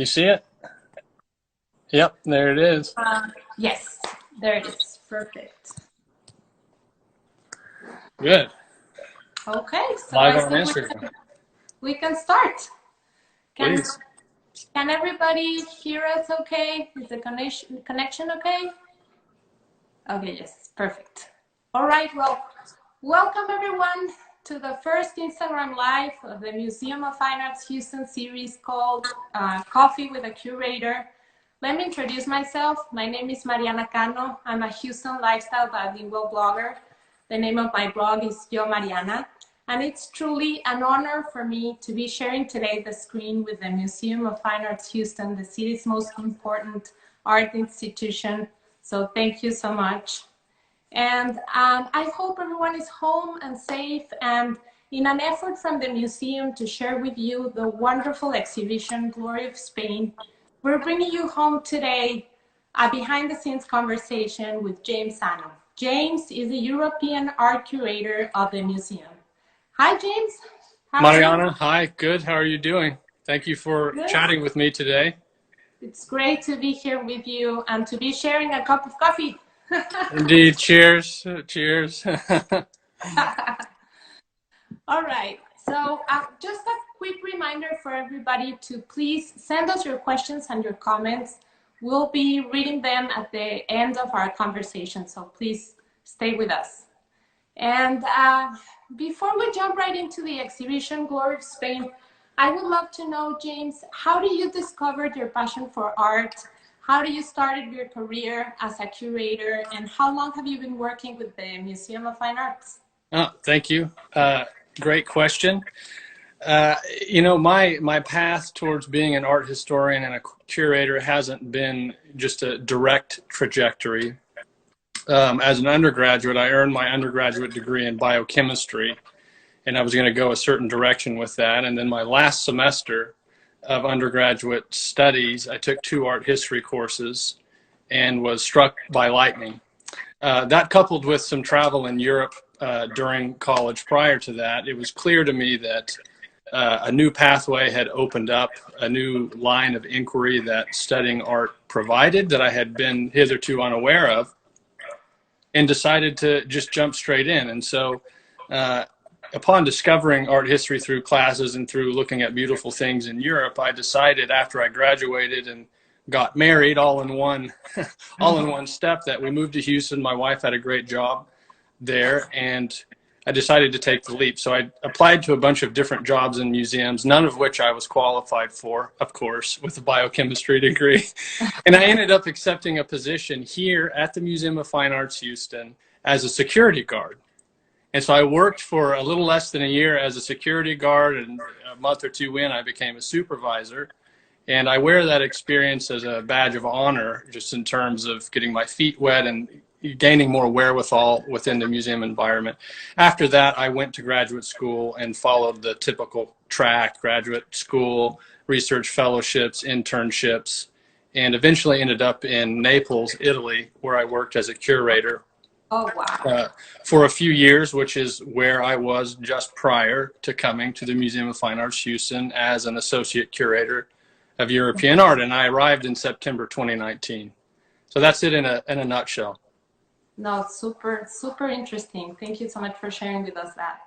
You see it? Yep, there it is. Yes, there it is. Perfect. Good. Okay, so Live I on think Instagram. we can start. Please. Can everybody hear us okay? Is the connection okay? Okay, yes, perfect. All right, well, welcome everyone to the first Instagram Live of the Museum of Fine Arts Houston series called Coffee with a Curator. Let me introduce myself. My name is Mariana Cano. I'm a Houston lifestyle bilingual blogger. The name of my blog is Yo Mariana. And it's truly an honor for me to be sharing today the screen with the Museum of Fine Arts Houston, the city's most important art institution. So thank you so much. And I hope everyone is home and safe, and in an effort from the museum to share with you the wonderful exhibition, Glory of Spain, we're bringing you home today a behind-the-scenes conversation with James Anno. James is the European art curator of the museum. Hi, James. Mariana, hi. Good. How are you doing? Thank you for chatting with me today. It's great to be here with you and to be sharing a cup of coffee. Indeed. Cheers. Cheers. All right. So just a quick reminder for everybody to please send us your questions and your comments. We'll be reading them at the end of our conversation, so please stay with us. And before we jump right into the exhibition, Glory of Spain, I would love to know, James, how do you discover your passion for art? How do you started your career as a curator, and how long have you been working with the Museum of Fine Arts? Oh, thank you. Great question. You know, my path towards being an art historian and a curator hasn't been just a direct trajectory. As an undergraduate, I earned my undergraduate degree in biochemistry, and I was going to go a certain direction with that. And then my last semester of undergraduate studies, I took 2 art history courses and was struck by lightning. That coupled with some travel in Europe during college prior to that, it was clear to me that a new pathway had opened up, a new line of inquiry that studying art provided that I had been hitherto unaware of, and decided to just jump straight in. And so upon discovering art history through classes and through looking at beautiful things in Europe, I decided after I graduated and got married all in one step that we moved to Houston. My wife had a great job there, and I decided to take the leap. So I applied to a bunch of different jobs in museums, none of which I was qualified for, of course, with a biochemistry degree. And I ended up accepting a position here at the Museum of Fine Arts Houston as a security guard. And so I worked for a little less than a year as a security guard, and a month or 2 in, I became a supervisor. And I wear that experience as a badge of honor, just in terms of getting my feet wet and gaining more wherewithal within the museum environment. After that, I went to graduate school and followed the typical track: graduate school, research fellowships, internships, and eventually ended up in Naples, Italy, where I worked as a curator. Oh, wow. For a few years, which is where I was just prior to coming to the Museum of Fine Arts Houston as an associate curator of European art. And I arrived in September 2019. So that's it in a nutshell. No, super, super interesting. Thank you so much for sharing with us that.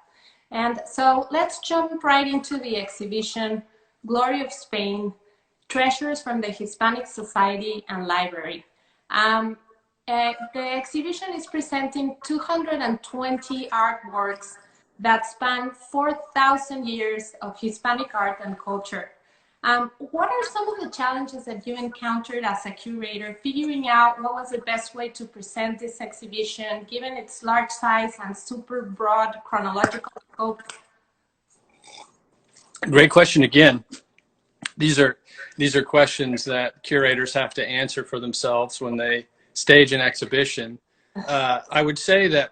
And so let's jump right into the exhibition, Glory of Spain, Treasures from the Hispanic Society and Library. The exhibition is presenting 220 artworks that span 4,000 years of Hispanic art and culture. What are some of the challenges that you encountered as a curator, figuring out what was the best way to present this exhibition, given its large size and super broad chronological scope? Great question again. These are questions that curators have to answer for themselves when they stage an exhibition. I would say that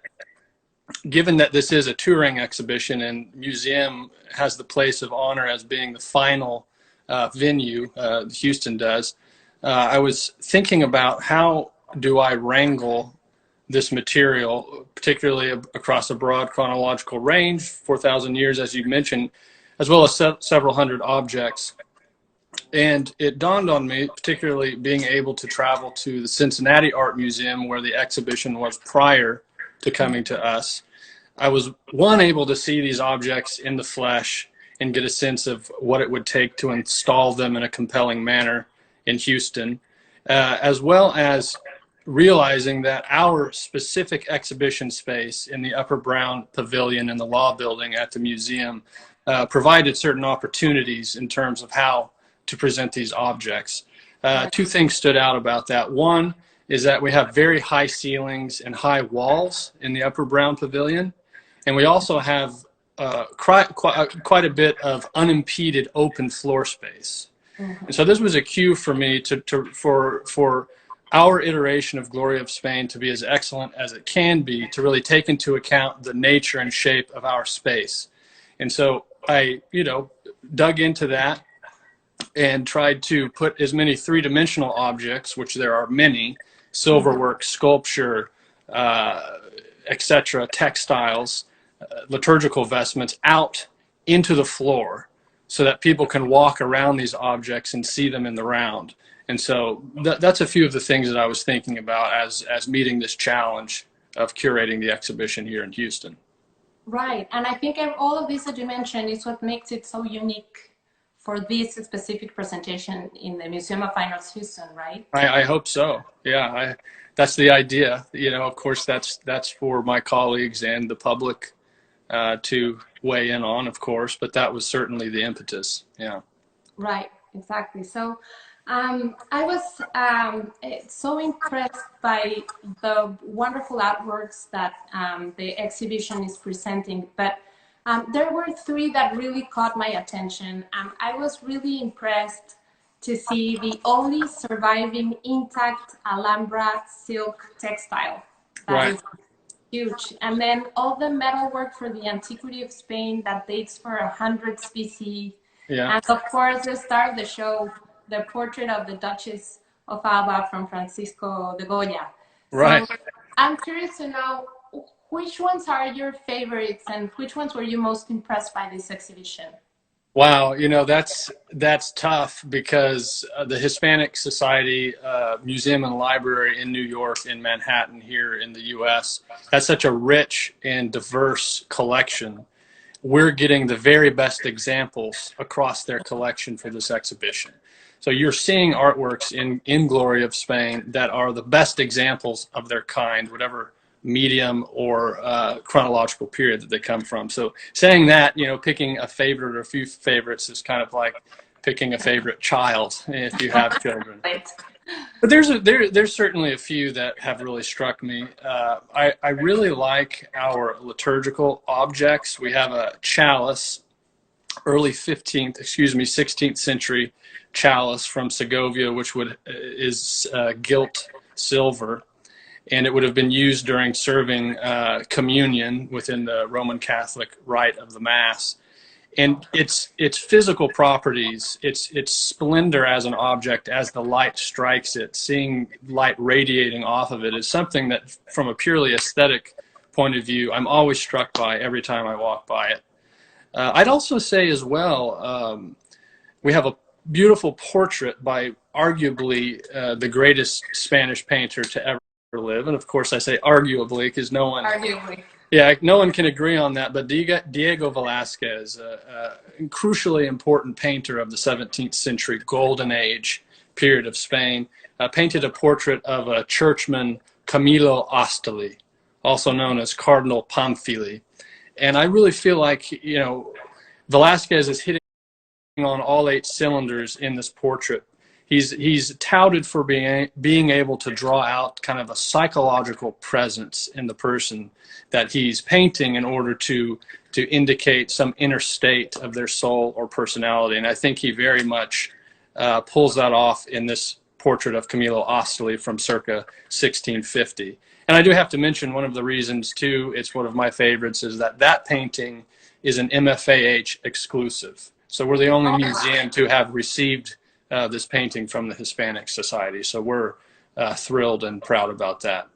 given that this is a touring exhibition and museum has the place of honor as being the final venue, Houston does, I was thinking about how do I wrangle this material, particularly across a broad chronological range, 4,000 years, as you mentioned, as well as several hundred objects, And it dawned on me, particularly being able to travel to the Cincinnati Art Museum where the exhibition was prior to coming to us. I was, one, able to see these objects in the flesh and get a sense of what it would take to install them in a compelling manner in Houston, as well as realizing that our specific exhibition space in the Upper Brown Pavilion in the Law Building at the museum provided certain opportunities in terms of how to present these objects. Two things stood out about that. One is that we have very high ceilings and high walls in the Upper Brown Pavilion, and we also have quite a bit of unimpeded open floor space. And so this was a cue for me for our iteration of Glory of Spain to be as excellent as it can be, to really take into account the nature and shape of our space. And so I, dug into that and tried to put as many three-dimensional objects, which there are many, silverwork, sculpture, etc., textiles, liturgical vestments, out into the floor so that people can walk around these objects and see them in the round. And so that's a few of the things that I was thinking about as meeting this challenge of curating the exhibition here in Houston. Right. And I think all of this that you mentioned is what makes it so unique for this specific presentation in the Museum of Fine Arts Houston, right? I hope so. Yeah, that's the idea. Of course, that's for my colleagues and the public to weigh in on, of course, but that was certainly the impetus. Yeah. Right, exactly. So I was so impressed by the wonderful artworks that the exhibition is presenting, but there were three that really caught my attention. I was really impressed to see the only surviving intact Alhambra silk textile. That is huge. And then all the metalwork for the antiquity of Spain that dates for 100 BC. Yeah. And of course, the star of the show, the portrait of the Duchess of Alba from Francisco de Goya. Right. So I'm curious to know, which ones are your favorites and which ones were you most impressed by this exhibition? Wow, that's tough because the Hispanic Society Museum and Library in New York, in Manhattan here in the US, has such a rich and diverse collection. We're getting the very best examples across their collection for this exhibition. So you're seeing artworks in Glory of Spain that are the best examples of their kind, whatever medium or chronological period that they come from. So saying that, picking a favorite or a few favorites is kind of like picking a favorite child if you have children. But there's certainly a few that have really struck me. I really like our liturgical objects. We have a chalice, early 16th century chalice from Segovia, which is gilt silver. And it would have been used during serving communion within the Roman Catholic rite of the Mass. And its physical properties, its splendor as an object, as the light strikes it, seeing light radiating off of it, is something that, from a purely aesthetic point of view, I'm always struck by every time I walk by it. I'd also say as well, we have a beautiful portrait by arguably the greatest Spanish painter to ever live, and of course I say arguably because no one can agree on that, but Diego Velázquez, a crucially important painter of the 17th century golden age period of Spain, painted a portrait of a churchman, Camilo Ostoli, also known as Cardinal Pamphili. And I really feel like Velázquez is hitting on all 8 cylinders in this portrait. He's touted for being able to draw out kind of a psychological presence in the person that he's painting in order to indicate some inner state of their soul or personality. And I think he very much pulls that off in this portrait of Camilo Ostoli from circa 1650. And I do have to mention one of the reasons, too, it's one of my favorites, is that painting is an MFAH exclusive. So we're the only museum to have received this painting from the Hispanic Society. So we're thrilled and proud about that.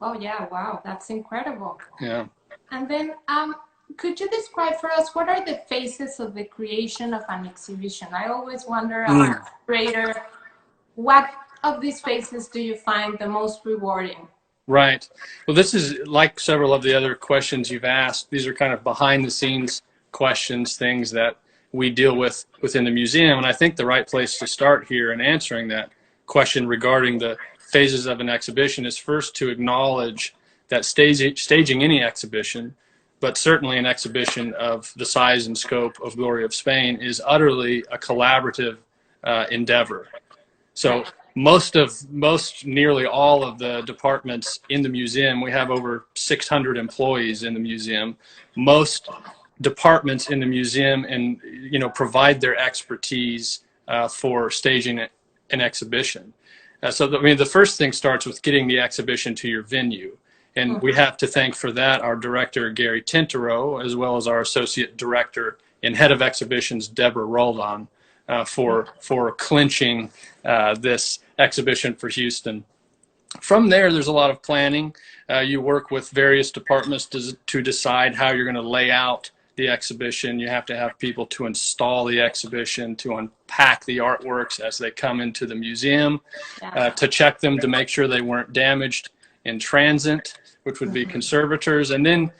Oh, yeah. Wow. That's incredible. Yeah. And then could you describe for us what are the phases of the creation of an exhibition? I always wonder, as Mm. a curator, what of these phases do you find the most rewarding? Right. Well, this is like several of the other questions you've asked. These are kind of behind the scenes questions, things that we deal with within the museum. And I think the right place to start here in answering that question regarding the phases of an exhibition is first to acknowledge that staging any exhibition, but certainly an exhibition of the size and scope of Glory of Spain, is utterly a collaborative endeavor. So nearly all of the departments in the museum, we have over 600 employees in the museum. Most departments in the museum and provide their expertise for staging an exhibition. The first thing starts with getting the exhibition to your venue. And we have to thank for that our director, Gary Tintereau, as well as our associate director and head of exhibitions, Deborah Roldan, for clinching this exhibition for Houston. From there, there's a lot of planning. You work with various departments to decide how you're going to lay out the exhibition. You have to have people to install the exhibition, to unpack the artworks as they come into the museum, to check them to make sure they weren't damaged in transit, which would be conservators. And then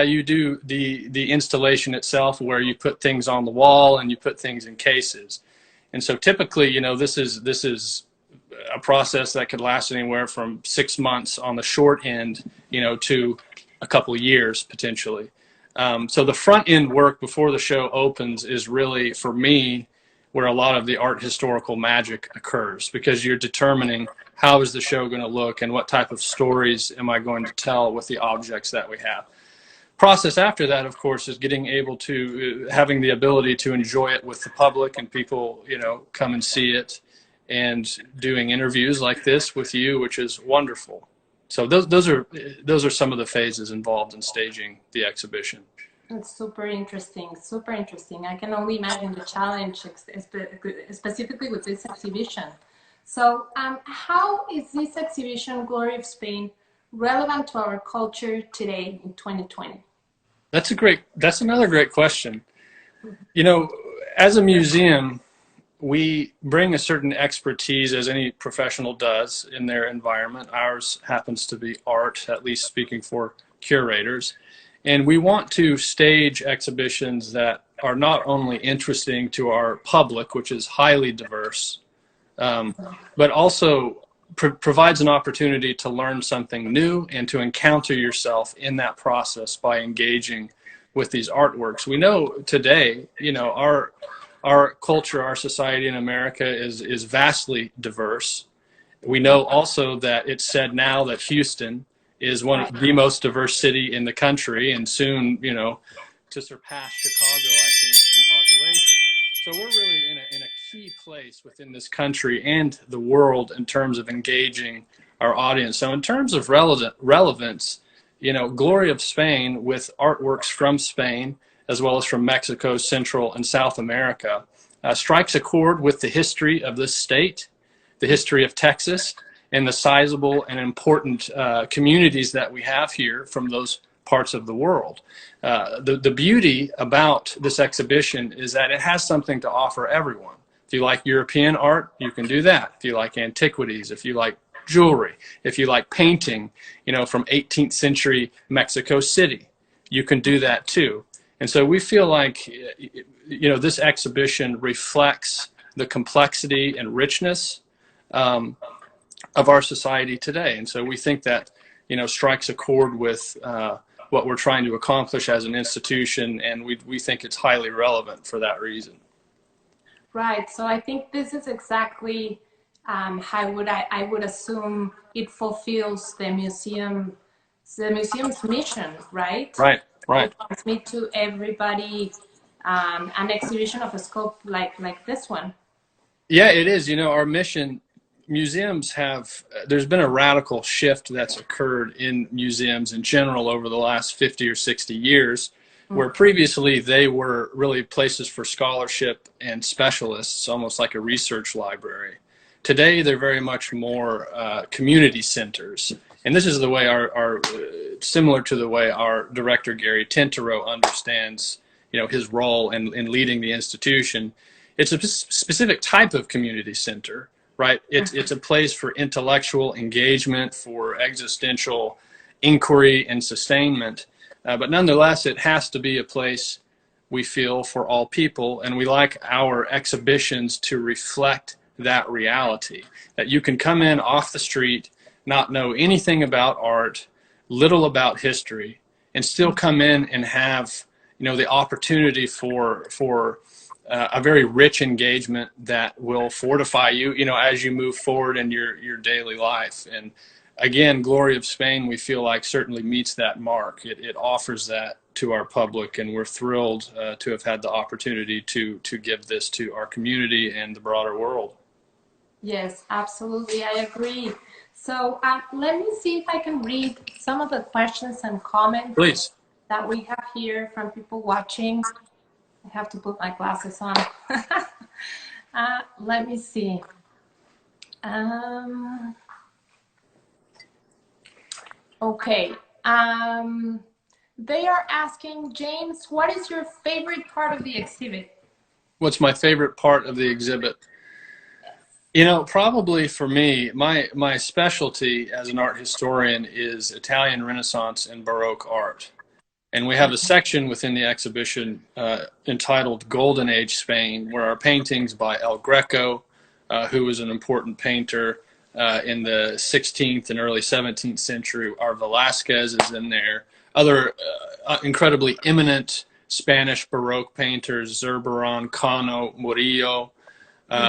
you do the installation itself, where you put things on the wall and you put things in cases. And so typically, this is a process that could last anywhere from 6 months on the short end, to a couple of years potentially. So the front end work before the show opens is really, for me, where a lot of the art historical magic occurs, because you're determining how is the show going to look and what type of stories am I going to tell with the objects that we have. Process after that, of course, is having the ability to enjoy it with the public, and people, come and see it, and doing interviews like this with you, which is wonderful. So those are some of the phases involved in staging the exhibition. It's super interesting, super interesting. I can only imagine the challenge, specifically with this exhibition. So how is this exhibition, Glory of Spain, relevant to our culture today in 2020? That's another great question. As a museum, we bring a certain expertise, as any professional does, in their environment. Ours happens to be art, at least speaking for curators. And we want to stage exhibitions that are not only interesting to our public, which is highly diverse, but also provides an opportunity to learn something new and to encounter yourself in that process by engaging with these artworks. We know today, our culture, our society in America is vastly diverse. We know also that it's said now that Houston is one of the most diverse city in the country, and soon, to surpass Chicago, I think, in population. So we're really in a key place within this country and the world in terms of engaging our audience. So in terms of relevance, Glory of Spain, with artworks from Spain, as well as from Mexico, Central and South America, strikes a chord with the history of this state, the history of Texas, and the sizable and important communities that we have here from those parts of the world. The beauty about this exhibition is that it has something to offer everyone. If you like European art, you can do that. If you like antiquities, if you like jewelry, if you like painting, from 18th century Mexico City, you can do that too. And so we feel like, this exhibition reflects the complexity and richness of our society today. And so we think that, strikes a chord with what we're trying to accomplish as an institution, and we think it's highly relevant for that reason. Right. So I think this is exactly how I would assume it fulfills the museum's mission, right? Right. Transmit to everybody an exhibition of a scope like this one. Yeah, it is. Our mission, museums there's been a radical shift that's occurred in museums in general over the last 50 or 60 years, where previously they were really places for scholarship and specialists, almost like a research library. Today, they're very much more community centers. and this is the way our similar to the way our director Gary Tintero understands, his role in leading the institution. It's a specific type of community center, right? It's a place for intellectual engagement, for existential inquiry and sustainment, but nonetheless, it has to be a place, we feel, for all people, and we like our exhibitions to reflect that reality, that you can come in off the street, not know anything about art, little about history, and still come in and have, the opportunity for a very rich engagement that will fortify you, as you move forward in your daily life. And again, Glory of Spain, we feel like certainly meets that mark. It offers that to our public, and we're thrilled to have had the opportunity to give this to our community and the broader world. Yes, absolutely, I agree. So let me see if I can read some of the questions and comments Please. That we have here from people watching. I have to put my glasses on. Let me see. Okay. They are asking, James, what is your favorite part of the exhibit? What's my favorite part of the exhibit? Probably for me, my specialty as an art historian is Italian Renaissance and Baroque art. And we have a section within the exhibition entitled Golden Age Spain, where our paintings by El Greco, who was an important painter in the 16th and early 17th century, our Velázquez is in there. Other incredibly eminent Spanish Baroque painters, Zurbarán, Cano, Murillo.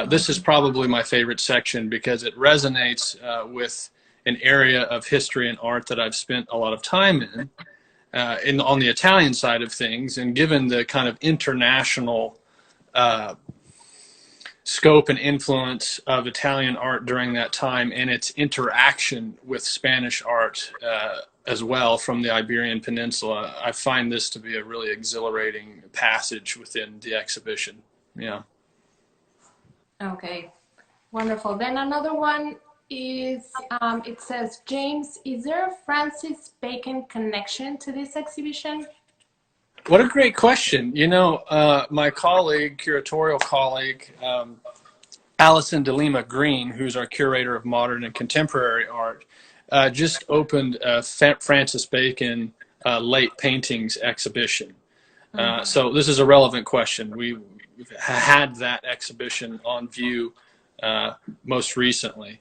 This is probably my favorite section because it resonates with an area of history and art that I've spent a lot of time in on the Italian side of things. And given the kind of international scope and influence of Italian art during that time and its interaction with Spanish art as well from the Iberian Peninsula, I find this to be a really exhilarating passage within the exhibition. Yeah. Okay, wonderful. Then another one is, it says, James, is there a Francis Bacon connection to this exhibition? What a great question. My colleague, curatorial colleague, Alison de Lima Green, who's our curator of modern and contemporary art, just opened a Francis Bacon late paintings exhibition. So this is a relevant question. We've had that exhibition on view most recently.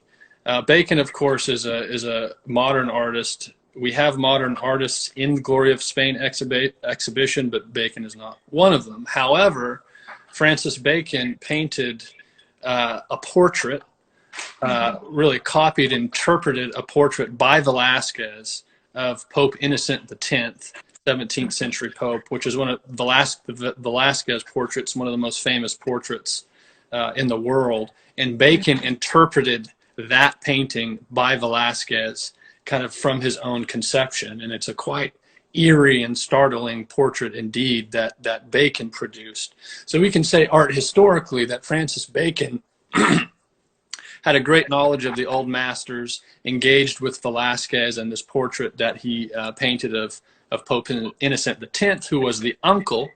Bacon, of course, is a modern artist. We have modern artists in the Glory of Spain exhibition, but Bacon is not one of them. However, Francis Bacon painted a portrait, really copied, interpreted a portrait by Velázquez of Pope Innocent X, 17th century Pope, which is one of Velázquez portraits, one of the most famous portraits in the world. And Bacon interpreted that painting by Velázquez kind of from his own conception. And it's a quite eerie and startling portrait indeed that Bacon produced. So we can say art historically that Francis Bacon had a great knowledge of the old masters, engaged with Velázquez and this portrait that he painted of Pope Innocent X, who was the uncle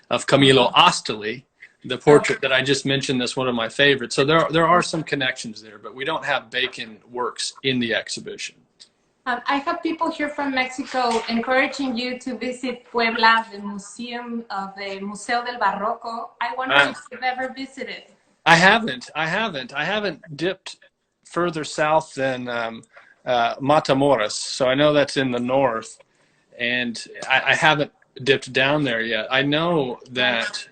of Camillo Ostoli, the portrait that I just mentioned. That's one of my favorites. So there are some connections there, but we don't have Bacon works in the exhibition. I have people here from Mexico encouraging you to visit Puebla, the museum of the Museo del Barroco. I wonder if you've ever visited. I haven't dipped further south than Matamoros, so I know that's in the north, and I haven't dipped down there yet. I know that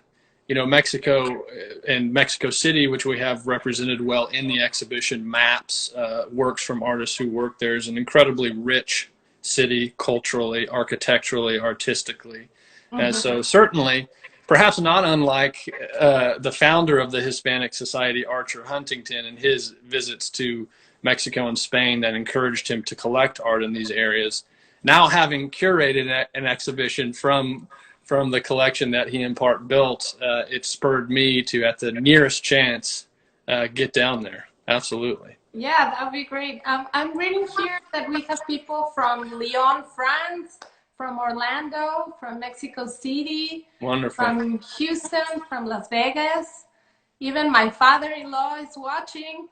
Mexico and Mexico City, which we have represented well in the exhibition, maps works from artists who work there, is an incredibly rich city culturally, architecturally, artistically. And so certainly, perhaps not unlike the founder of the Hispanic Society, Archer Huntington, and his visits to Mexico and Spain that encouraged him to collect art in these areas. Now having curated an exhibition from the collection that he in part built, it spurred me to, at the nearest chance, get down there. Absolutely. Yeah, that would be great. I'm reading here that we have people from Lyon, France, from Orlando, from Mexico City, Wonderful. from Houston, from Las Vegas. Even my father-in-law is watching.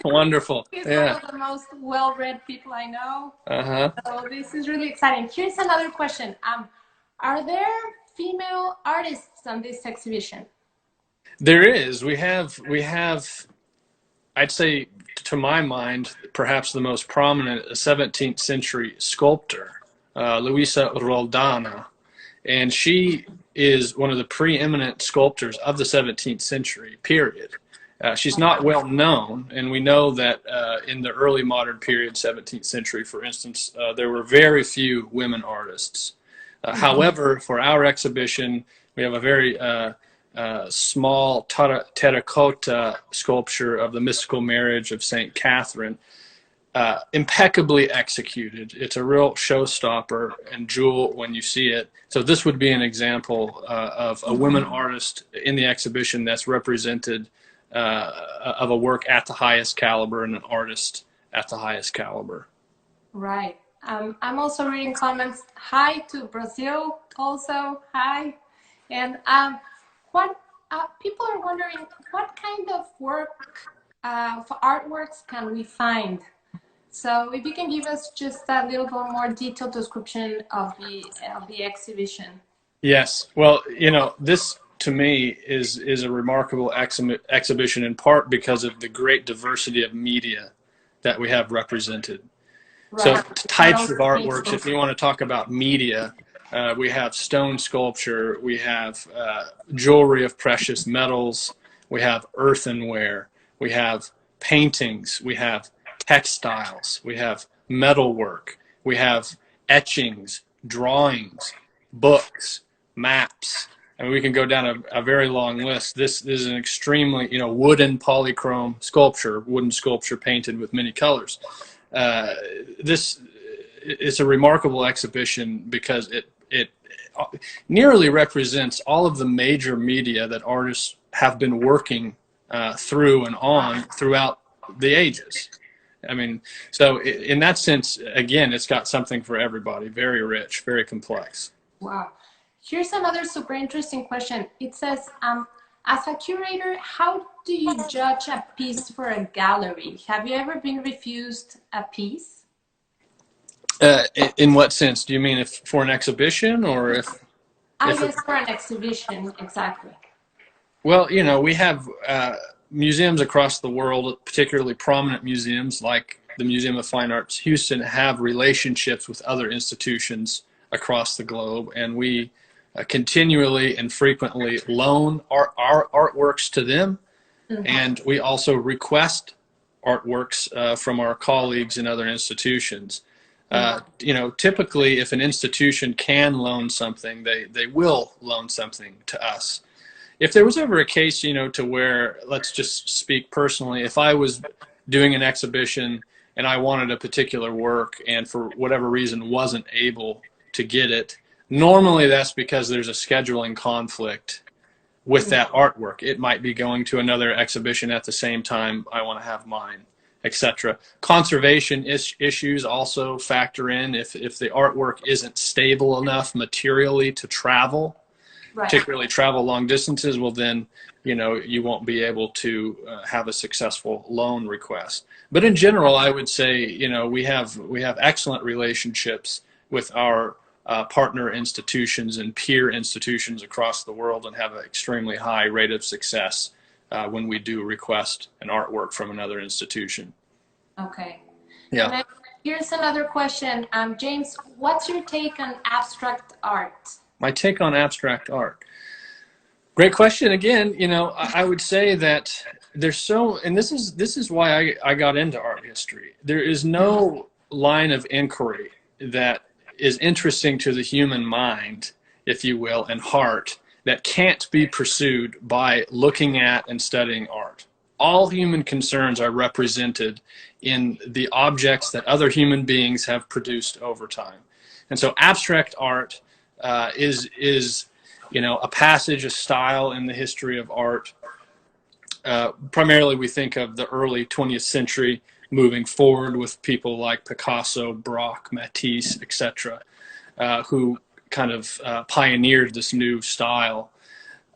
Wonderful. He's one Yeah. of the most well-read people I know. Uh-huh. So this is really exciting. Here's another question. Are there female artists on this exhibition? There is. We have, I'd say, to my mind, perhaps the most prominent 17th century sculptor, Luisa Roldana. And she is one of the preeminent sculptors of the 17th century period. She's not well known, and we know that in the early modern period, 17th century, for instance, there were very few women artists. However, for our exhibition, we have a very small terracotta sculpture of the mystical marriage of St. Catherine, impeccably executed. It's a real showstopper and jewel when you see it. So this would be an example of a woman artist in the exhibition that's represented of a work at the highest caliber and an artist at the highest caliber. Right. I'm also reading comments. Hi to Brazil also. Hi. And what people are wondering, what kind of work for artworks can we find? So if you can give us just a little bit more detailed description of the exhibition. Yes. Well, this to me is a remarkable exhibition in part because of the great diversity of media that we have represented. So Right. types of artworks, if you want to talk about media, we have stone sculpture, we have jewelry of precious metals, we have earthenware, we have paintings, we have textiles, we have metalwork, we have etchings, drawings, books, maps. I mean, we can go down a very long list. This is an extremely, wooden polychrome sculpture, wooden sculpture painted with many colors. This is a remarkable exhibition because it nearly represents all of the major media that artists have been working through and on throughout the ages. I mean, so in that sense, again, it's got something for everybody. Very rich, very complex. Wow. Here's another super interesting question. It says, as a curator, how do you judge a piece for a gallery? Have you ever been refused a piece? In what sense? Do you mean if for an exhibition or I if guess for an exhibition, exactly. well, we have museums across the world, particularly prominent museums like the Museum of Fine Arts Houston, have relationships with other institutions across the globe, and we continually and frequently loan our artworks to them, and we also request artworks from our colleagues in other institutions. Typically, if an institution can loan something, they will loan something to us. If there was ever a case, to where, let's just speak personally, if I was doing an exhibition and I wanted a particular work and for whatever reason wasn't able to get it, normally that's because there's a scheduling conflict with that artwork. It might be going to another exhibition at the same time I want to have mine, etc. Conservation issues also factor in. If the artwork isn't stable enough materially to travel, right, particularly travel long distances, well then, you won't be able to have a successful loan request. But in general, I would say, we have excellent relationships with our partner institutions and peer institutions across the world, and have an extremely high rate of success when we do request an artwork from another institution. Okay. Yeah. And here's another question. James, what's your take on abstract art? My take on abstract art. Great question. Again, I would say that and this is why I got into art history. There is no line of inquiry that is interesting to the human mind, if you will, and heart, that can't be pursued by looking at and studying art. All human concerns are represented in the objects that other human beings have produced over time. And so abstract art is a passage, a style in the history of art Primarily, we think of the early 20th century moving forward with people like Picasso, Braque, Matisse, etc., who kind of pioneered this new style.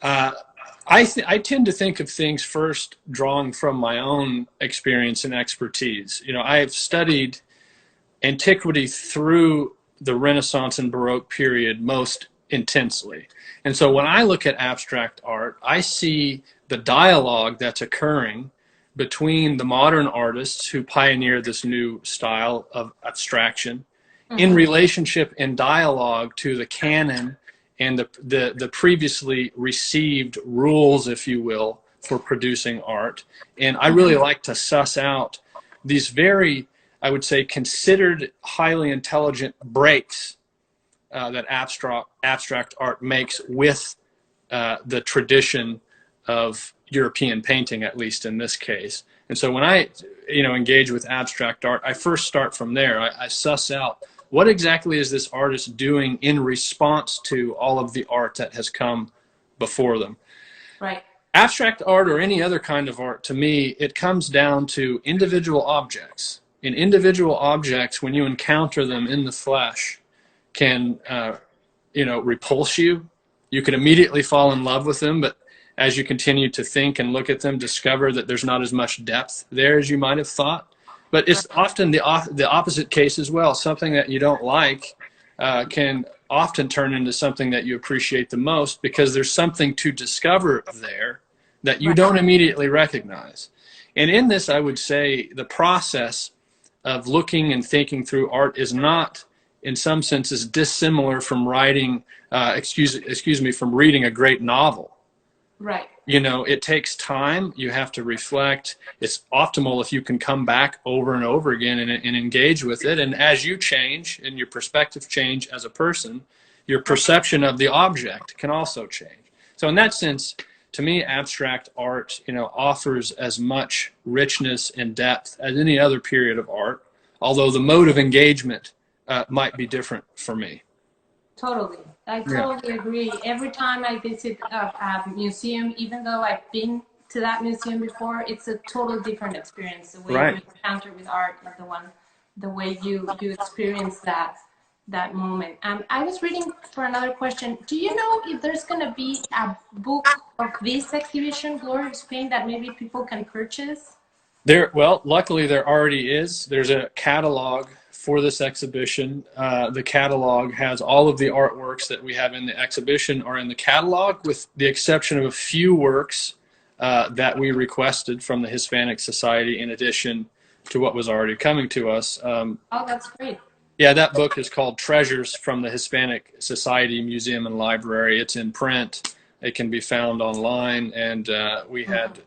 I tend to think of things first drawing from my own experience and expertise. You know, I have studied antiquity through the Renaissance and Baroque period most intensely. And so when I look at abstract art, I see the dialogue that's occurring between the modern artists who pioneered this new style of abstraction in relationship and dialogue to the canon and the previously received rules, if you will, for producing art. And I really like to suss out these very, I would say, considered highly intelligent breaks that abstract art makes with the tradition of European painting, at least in this case. And so when I, engage with abstract art, I first start from there. I suss out what exactly is this artist doing in response to all of the art that has come before them. Right. Abstract art, or any other kind of art, to me, it comes down to individual objects. And individual objects, when you encounter them in the flesh, can repulse you. You can immediately fall in love with them, but as you continue to think and look at them, discover that there's not as much depth there as you might have thought. But it's often the opposite case as well. Something that you don't like can often turn into something that you appreciate the most, because there's something to discover there that you don't immediately recognize. And in this, I would say the process of looking and thinking through art is not, in some senses, dissimilar from writing, from reading a great novel. Right. It takes time. You have to reflect. It's optimal if you can come back over and over again and engage with it. And as you change and your perspective change as a person, your perception of the object can also change. So in that sense, to me, abstract art, offers as much richness and depth as any other period of art, although the mode of engagement might be different for me. Totally. I totally agree. Every time I visit a museum, even though I've been to that museum before, it's a totally different experience. The way you encounter with art, like the way you experience that moment. I was reading for another question. Do you know if there's going to be a book of this exhibition, Glory of Spain, that maybe people can purchase? Luckily there already is. There's a catalog for this exhibition. The catalog has all of the artworks that we have in the exhibition are in the catalog, with the exception of a few works that we requested from the Hispanic Society in addition to what was already coming to us. Oh, that's great. Yeah, that book is called Treasures from the Hispanic Society Museum and Library. It's in print. It can be found online, and we had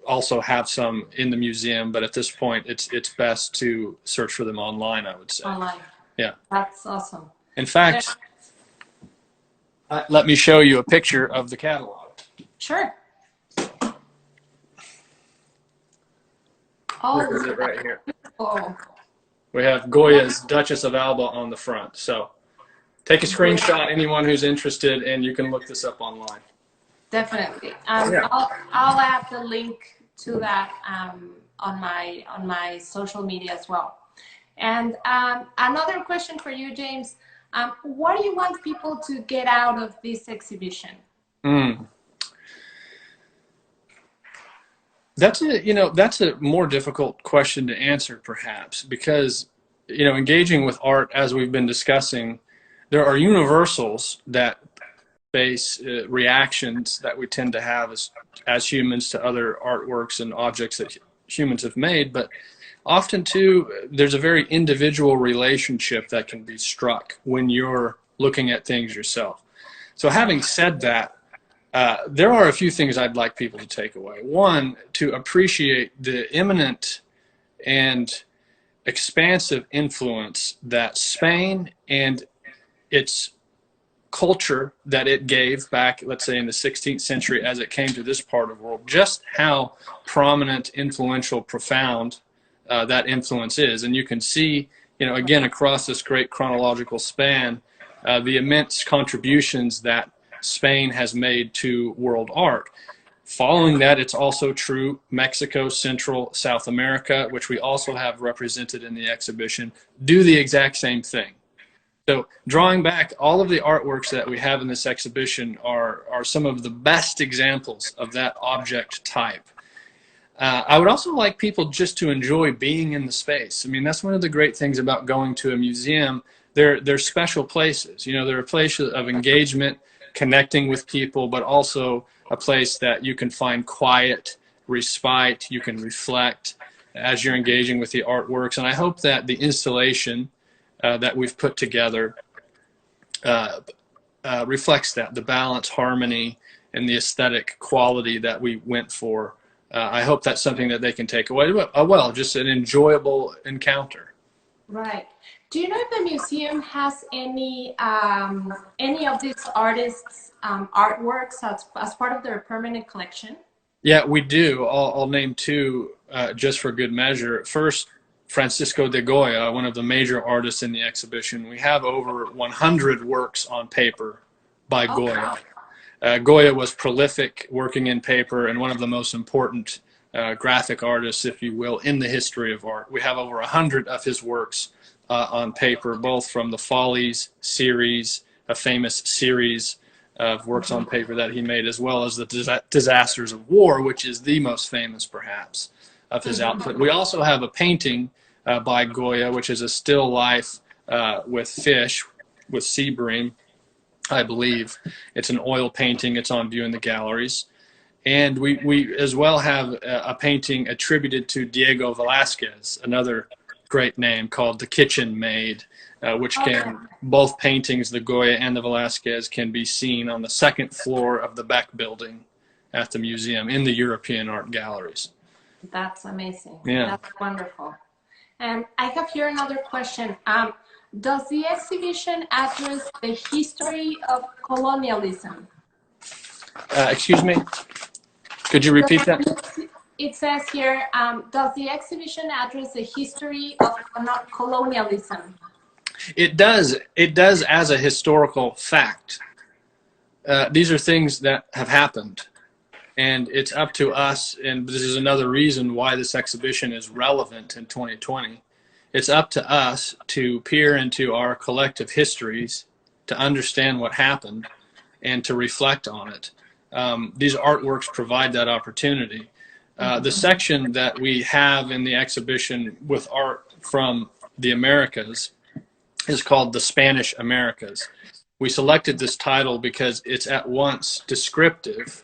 also have some in the museum, but at this point it's best to search for them online, I would say. Online. Yeah. That's awesome. In fact, let me show you a picture of the catalog. Sure. This is it right here. Oh. We have Goya's Duchess of Alba on the front. So take a screenshot, anyone who's interested, and you can look this up online. Definitely. I'll add the link to that on my social media as well. And another question for you, James. What do you want people to get out of this exhibition? That's a more difficult question to answer, perhaps, because engaging with art, as we've been discussing, there are universals that base reactions that we tend to have as humans to other artworks and objects that humans have made, but often too there's a very individual relationship that can be struck when you're looking at things yourself. So having said that, there are a few things I'd like people to take away. One, to appreciate the imminent and expansive influence that Spain and its culture that it gave back, let's say in the 16th century as it came to this part of the world, just how prominent, influential, profound that influence is. And you can see, again, across this great chronological span, the immense contributions that Spain has made to world art. Following that, it's also true Mexico, Central, South America, which we also have represented in the exhibition, do the exact same thing. So drawing back, all of the artworks that we have in this exhibition are some of the best examples of that object type. I would also like people just to enjoy being in the space. I mean, that's one of the great things about going to a museum. They're special places. You know, they're a place of engagement, connecting with people, but also a place that you can find quiet, respite, you can reflect as you're engaging with the artworks. And I hope that the installation that we've put together reflects that, the balance, harmony, and the aesthetic quality that we went for. I hope that's something that they can take away. Well, just an enjoyable encounter. Right. Do you know if the museum has any of these artists' artworks as part of their permanent collection? Yeah, we do. I'll name two just for good measure. First, Francisco de Goya, one of the major artists in the exhibition. We have over 100 works on paper by Goya. Goya was prolific working in paper and one of the most important graphic artists, if you will, in the history of art. We have over 100 of his works on paper, both from the Follies series, a famous series of works on paper that he made, as well as the Disasters of War, which is the most famous, perhaps, of his output. We also have a painting by Goya, which is a still life with fish, with sea bream, I believe. It's an oil painting. It's on view in the galleries. And we as well have a painting attributed to Diego Velázquez, another great name, called The Kitchen Maid, which can, both paintings, the Goya and the Velázquez, can be seen on the second floor of the Beck building at the museum in the European art galleries. That's amazing. Yeah. That's wonderful. And I have here another question. Does the exhibition address the history of colonialism? Excuse me? Could you repeat that? It says here, does the exhibition address the history of colonialism? It does. It does as a historical fact. These are things that have happened. And it's up to us, and this is another reason why this exhibition is relevant in 2020. It's up to us to peer into our collective histories, to understand what happened, and to reflect on it. These artworks provide that opportunity. The section that we have in the exhibition with art from the Americas is called the Spanish Americas. We selected this title because it's at once descriptive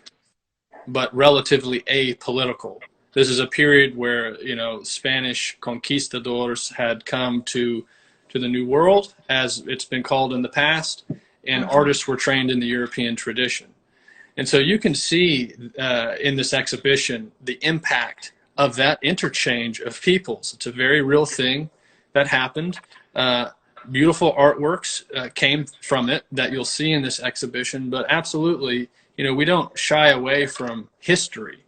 but relatively apolitical. This is a period where, you know, Spanish conquistadors had come to the New World, as it's been called in the past, and artists were trained in the European tradition. And so you can see in this exhibition the impact of that interchange of peoples. It's a very real thing that happened. Beautiful artworks came from it that you'll see in this exhibition, but absolutely, you know, we don't shy away from history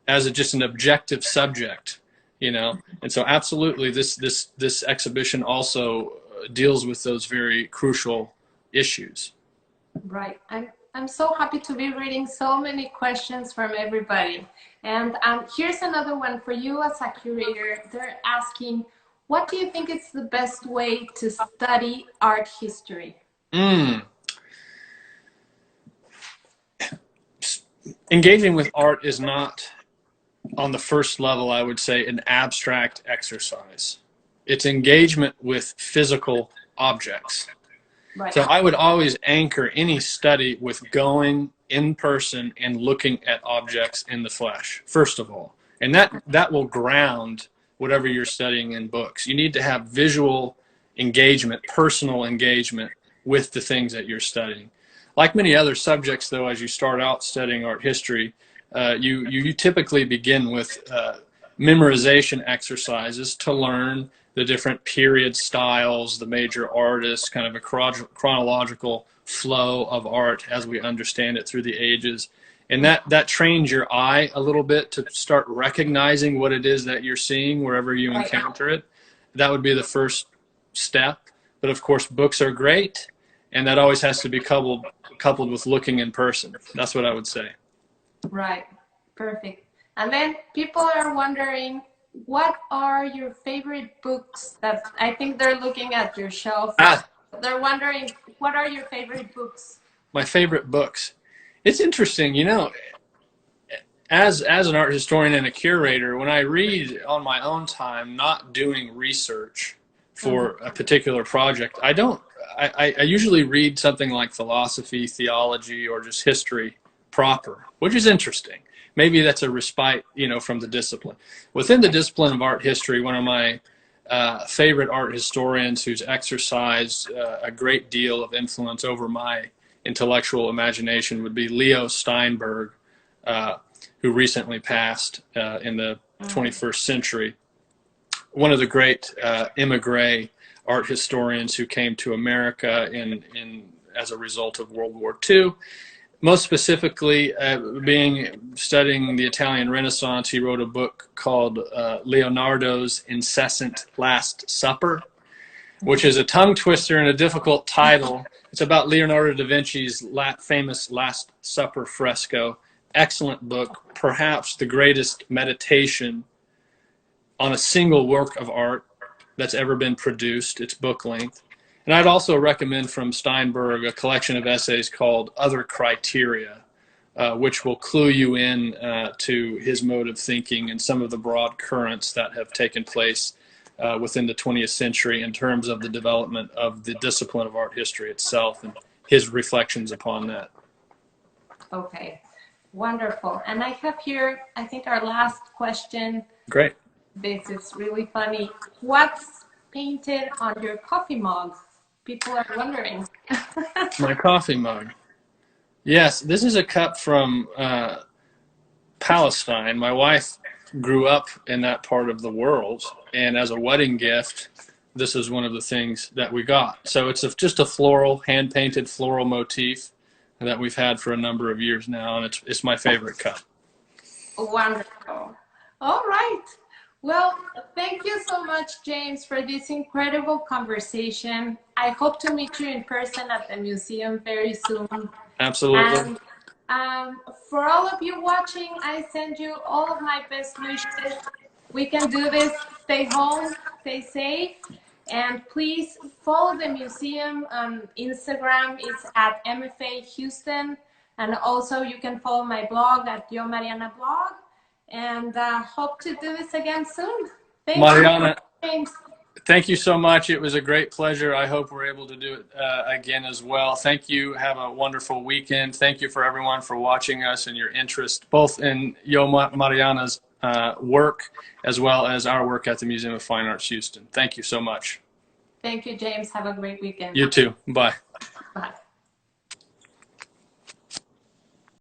as just an objective subject, you know. And so absolutely this exhibition also deals with those very crucial issues. Right. I'm so happy to be reading so many questions from everybody. And here's another one for you as a curator. They're asking, what do you think is the best way to study art history? Engaging with art is not, on the first level, I would say, an abstract exercise. It's engagement with physical objects. Right. So I would always anchor any study with going in person and looking at objects in the flesh, first of all. And that will ground whatever you're studying in books. You need to have visual engagement, personal engagement with the things that you're studying. Like many other subjects, though, as you start out studying art history, you typically begin with memorization exercises to learn the different period styles, the major artists, kind of a chronological flow of art as we understand it through the ages. And that trains your eye a little bit to start recognizing what it is that you're seeing wherever you encounter it. That would be the first step. But of course, books are great, and that always has to be coupled with looking in person. That's what I would say. Right. Perfect. And then people are wondering, what are your favorite books? That I think they're looking at your shelf. They're wondering, what are your favorite books? My favorite books. It's interesting, you know, as an art historian and a curator, when I read on my own time, not doing research for a particular project, I usually read something like philosophy, theology, or just history proper, which is interesting. Maybe that's a respite, you know, from the discipline. Within the discipline of art history, one of my favorite art historians who's exercised a great deal of influence over my intellectual imagination would be Leo Steinberg, who recently passed in the 21st century. One of the great emigre art historians who came to America as a result of World War II. Most specifically, studying the Italian Renaissance, he wrote a book called Leonardo's Incessant Last Supper, which is a tongue twister and a difficult title. It's about Leonardo da Vinci's famous Last Supper fresco. Excellent book, perhaps the greatest meditation on a single work of art that's ever been produced. It's book length. And I'd also recommend from Steinberg a collection of essays called Other Criteria, which will clue you in to his mode of thinking and some of the broad currents that have taken place within the 20th century in terms of the development of the discipline of art history itself and his reflections upon that. Okay, wonderful. And I have here, I think, our last question. Great. This is really funny. What's painted on your coffee mug? People are wondering. My coffee mug. Yes, this is a cup from Palestine. My wife grew up in that part of the world, and as a wedding gift, this is one of the things that we got. So it's just a floral, hand-painted floral motif that we've had for a number of years now, and it's my favorite cup. Wonderful. All right. Well, thank you so much, James, for this incredible conversation. I hope to meet you in person at the museum very soon. Absolutely. And for all of you watching, I send you all of my best wishes. We can do this. Stay home, stay safe, and please follow the museum on Instagram. It's at MFA Houston, and also you can follow my blog at Yo Mariana Blog. And hope to do this again soon. Thank Mariana, you, James. Thank you so much. It was a great pleasure. I hope we're able to do it again as well. Thank you. Have a wonderful weekend. Thank you for everyone for watching us and your interest both in Yo Mariana's work as well as our work at the Museum of Fine Arts Houston. Thank you so much. Thank you, James. Have a great weekend. You too. Bye. Bye.